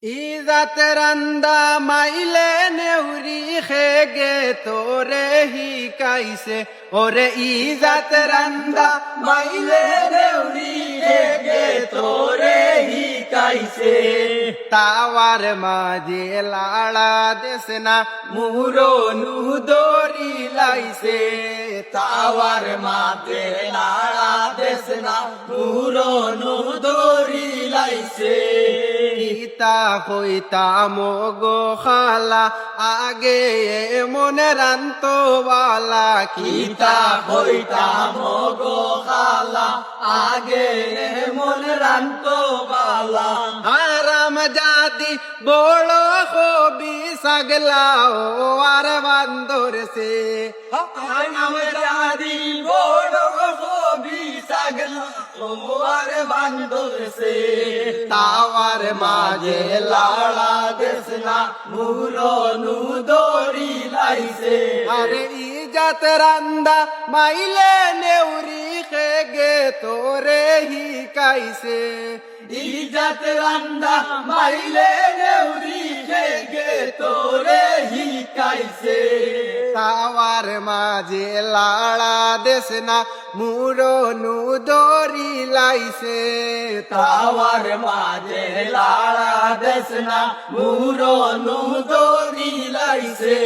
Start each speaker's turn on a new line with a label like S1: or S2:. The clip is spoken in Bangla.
S1: ইজাত রান্দা মাইলে নেউরি খেগে তোরে হিকাইছে ওরে ইজাত রান্দা মাইলে নেউরি খেগে তোরে হিকাইছে তাওয়ার মাঝে লাড়া দেশনা মুরনু দরি লাইছে তাওয়ার মাঝে লাড়া দেশনা মুরনু দরি লাইছে ইতা হইতা মগো খালা আগে মনে রান্তবালা কিতা হইতা মগো খালা আগে মনে রান্তবালা আরাম জাতি বড় কবি সাগলা ও আর বান্দর সে আরাম জাতি বড় কবি সাগলা ও আর বান্দর সে তাওয়ার মাঝে লাড়া দেশনা মুরনু দরি লাইছে আরে ইজাত রান্দা মাইলে নেউরি খেগে তোরে হিকাইছে ইজাত রান্দা মাইলে নেউরি খেগে তোরে হিকাইছে তাওয়ার মাঝে লাড়া দেশনা মুরনু দরি লাইছে তাওয়ার মাঝে লাড়া দেশনা মুরনু দরি লাইছে